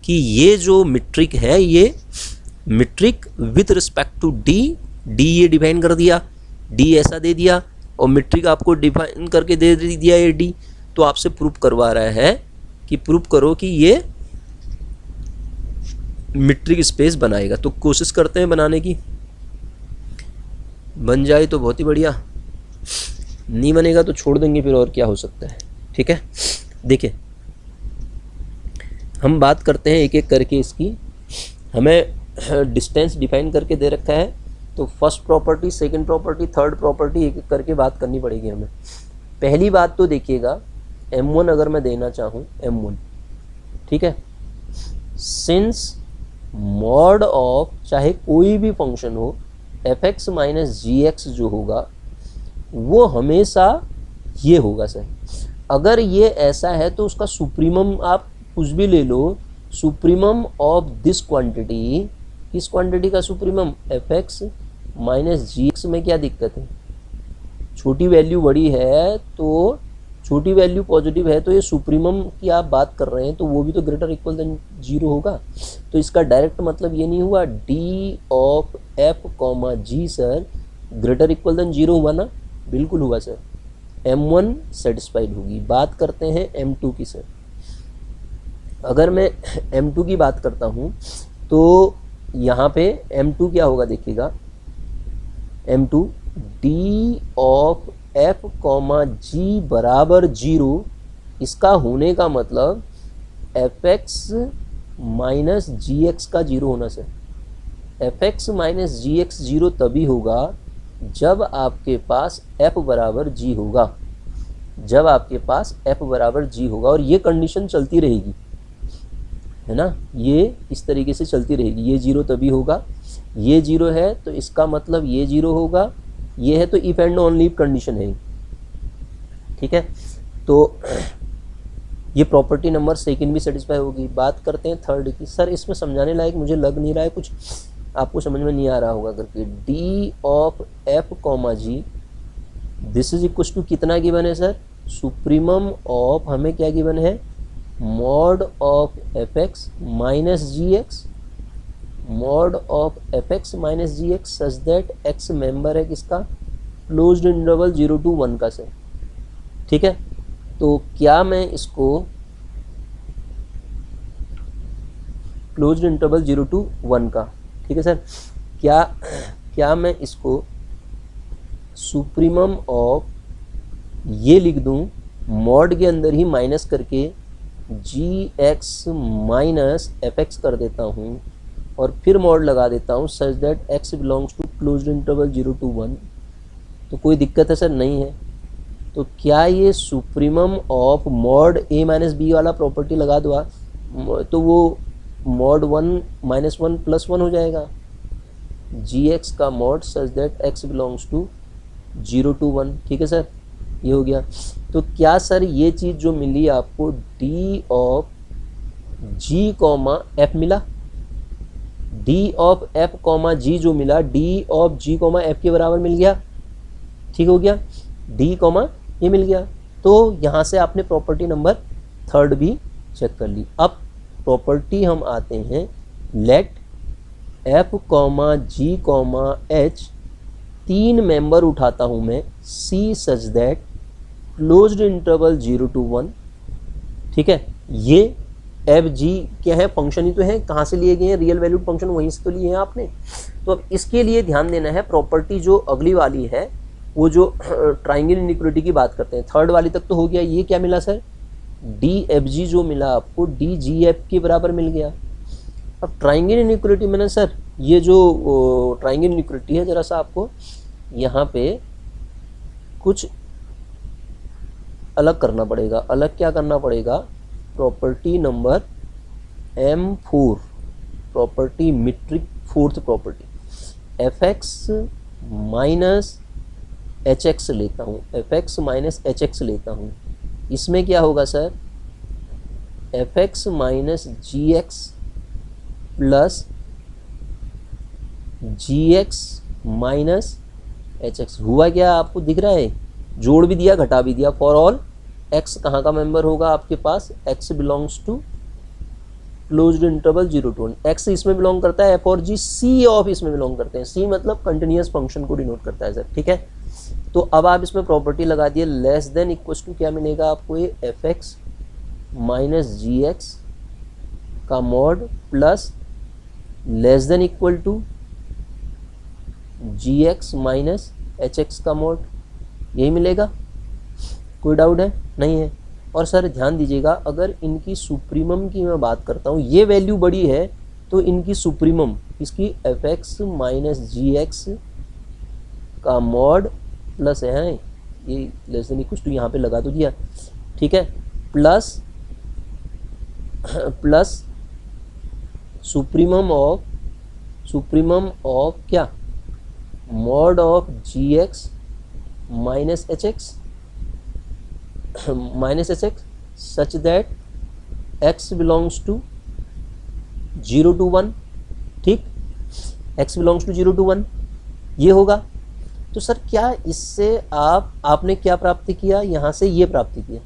कि ये जो मीट्रिक है ये metric with respect to d ये डिफाइन कर दिया, d ऐसा दे दिया, और मीट्रिक आपको डिफाइन करके दे दिया ये d। तो आपसे प्रूव करवा रहा है कि प्रूव करो कि ये मीट्रिक स्पेस बनाएगा। तो कोशिश करते हैं बनाने की, बन जाए तो बहुत ही बढ़िया, नहीं बनेगा तो छोड़ देंगे फिर, और क्या हो सकता है। ठीक है, देखिए हम बात करते हैं एक एक करके इसकी। हमें डिस्टेंस डिफाइन करके दे रखा है, तो first property, second property, third property एक एक करके बात करनी पड़ेगी हमें। पहली बात तो देखिएगा, m1 अगर मैं देना चाहूँ, m1 ठीक है। सिंस मॉड ऑफ चाहे कोई भी फंक्शन हो F x minus g x जो होगा वो हमेशा ये होगा सर। अगर ये ऐसा है तो उसका सुप्रीमम आप कुछ भी ले लो, सुप्रीमम ऑफ दिस क्वांटिटी, किस क्वांटिटी का supremum, F x minus g x में क्या दिक्कत है, छोटी वैल्यू बड़ी है तो छोटी वैल्यू पॉजिटिव है तो ये सुप्रीमम की आप बात कर रहे हैं तो वो भी तो ग्रेटर इक्वल देन जीरो होगा। तो इसका डायरेक्ट मतलब ये नहीं हुआ d of f comma g sir greater equal than zero हुआ ना, बिल्कुल हुआ सर। M1 सेटिस्फाइड होगी। बात करते हैं M2 की सर। अगर मैं M2 की बात करता हूँ तो यहाँ पे M2 क्या होगा देखिएगा, M2 d of f comma g बराबर जीरो, इसका होने का मतलब f x minus g x का जीरो होना sir. F x minus g x zero तभी होगा जब आपके पास f बराबर g होगा, जब आपके पास f बराबर g होगा और ये कंडीशन चलती रहेगी, है ना, ये इस तरीके से चलती रहेगी। ये जीरो तभी होगा, ये जीरो है तो इसका मतलब ये जीरो होगा, ये है तो if and only if condition है, ठीक है। तो ये प्रॉपर्टी नंबर सेकंड भी सेटिस्फाई होगी। बात करते हैं थर्ड की। सर इसमें समझाने लायक मुझे लग नहीं रहा है, कुछ आपको समझ में नहीं आ रहा होगा करके। D of f comma g this is equal to कितना गिवन है सर, सुप्रीमम ऑफ हमें क्या गिवन है, mod of f x minus g x, mod of f x minus g x such that x member है किसका, closed interval 0 to 1 का sir, ठीक है। तो क्या मैं इसको क्लोज्ड इंटरवल 0 to 1 का, ठीक है सर, क्या मैं इसको सुप्रीमम ऑफ ये लिख दूं, मॉड के अंदर ही माइनस करके g x minus f x कर देता हूँ और फिर मॉड लगा देता हूँ such that x belongs to closed interval 0 to 1, तो कोई दिक्कत है सर, नहीं है। तो क्या ये supremum of mod a minus b वाला प्रॉपर्टी लगा दो तो वो मॉड 1 माइनस 1 प्लस 1 हो जाएगा, जी एक्स का mod such that x belongs to 0 to 1, ठीक है सर, ये हो गया। तो क्या सर ये चीज़ जो मिली आपको d of g comma f मिला, d of f comma g जो मिला d of g comma f के बराबर मिल गया, ठीक हो गया, डी कॉमा ये मिल गया। तो यहाँ से आपने प्रॉपर्टी नंबर थर्ड भी चेक कर ली। अब प्रॉपर्टी हम आते हैं, let f comma g comma h तीन मेंबर उठाता हूँ मैं, see such that closed interval 0 to 1, ठीक है। ये एफ जी क्या है, फंक्शन ही तो है, कहाँ से लिए गए हैं, रियल वैल्यूड फंक्शन वहीं से तो लिए हैं आपने। तो अब इसके लिए ध्यान देना है, प्रॉपर्टी जो अगली वाली है वो जो ट्राइंगल इनइक्वालिटी की बात करते हैं, थर्ड वाली तक तो हो गया। ये क्या मिला सर, डी एफ जी जो मिला आपको डी जी एफ के बराबर मिल गया। अब ट्राइंगल इनइक्वालिटी में ना सर, ये जो ट्राइंगल इनइक्वालिटी है, जरा सा आपको यहाँ पे कुछ अलग करना पड़ेगा। अलग क्या करना पड़ेगा, property number M4, property metric fourth property, F x minus h x लेता हूँ, F x minus h x लेता हूँ। इसमें क्या होगा sir, f x minus g x plus जी एक्स माइनस एच एक्स। हुआ क्या आपको दिख रहा है, जोड़ भी दिया घटा भी दिया। फॉर ऑल एक्स कहाँ का मेंबर होगा आपके पास, x belongs to closed interval 0 to 1, x इसमें बिलोंग करता है, एफ और जी सी ऑफ इसमें बिलोंग करते हैं, सी मतलब कंटिन्यूअस फंक्शन को डिनोट करता है सर, ठीक है। तो अब आप इसमें प्रॉपर्टी लगा दिए, लेस देन इक्वल टू क्या मिलेगा आपको, ये f x minus g x का mod plus less than equal to g x minus h x का मॉड, यही मिलेगा। कोई डाउट है, नहीं है। और सर ध्यान दीजिएगा, अगर इनकी सुप्रीमम की मैं बात करता हूँ, ये वैल्यू बड़ी है तो इनकी सुप्रीमम इसकी F x minus g x का मॉड प्लस है, ये लेस देन इक्वल टू यहाँ पे लगा तो दिया, ठीक है, प्लस प्लस सुप्रीमम ऑफ क्या, mod of g x minus h x such that x belongs to 0 to 1, ठीक, x बिलोंग्स टू 0 to 1 ये होगा। तो सर क्या इससे आपने क्या प्राप्त किया, यहाँ से ये प्राप्त किया,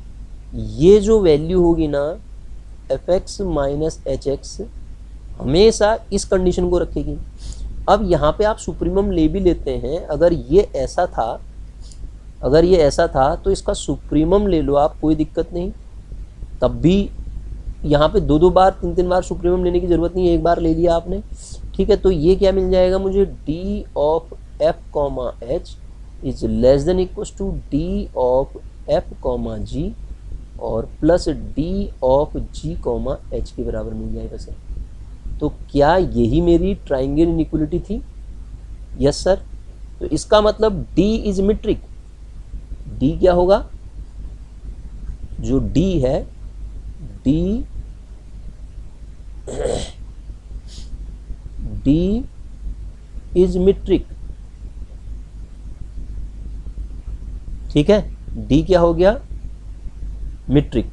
ये जो वैल्यू होगी ना F x minus h x हमेशा इस कंडीशन को रखेगी। अब यहाँ पे आप सुप्रीमम ले भी लेते हैं, अगर ये ऐसा था तो इसका सुप्रीमम ले लो आप, कोई दिक्कत नहीं, तब भी यहाँ पे 2 बार 3 बार सुप्रीमम लेने की ज़रूरत नहीं है, एक बार ले लिया आपने, ठीक है। तो ये क्या मिल जाएगा मुझे, d of f comma h is less than equals to d of f comma g और plus d of g comma h के बराबर मिल जाएगा सर। तो क्या यही मेरी ट्राइंगल इनइक्वालिटी थी? Yes sir. तो इसका मतलब डी इज मीट्रिक। डी क्या होगा, जो डी है, डी इज मीट्रिक, ठीक है। डी क्या हो गया, मीट्रिक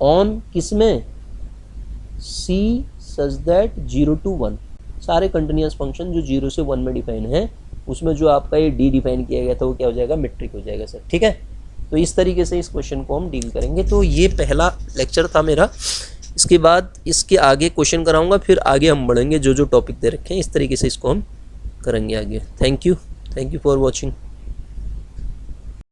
ऑन किसमें, सी सच दैट 0 to 1, सारे कंटिन्यूअस फंक्शन जो 0 से 1 में डिफाइन है उसमें जो आपका ये डी डिफाइन किया गया था वो क्या हो जाएगा, मीट्रिक हो जाएगा सर, ठीक है। तो इस तरीके से इस क्वेश्चन को हम डील करेंगे। तो ये पहला लेक्चर था मेरा, इसके बाद इसके आगे क्वेश्चन कराऊंगा, फिर आगे हम बढ़ेंगे, जो जो टॉपिक दे रखे हैं इस तरीके से इसको हम करेंगे आगे। Thank you for watching.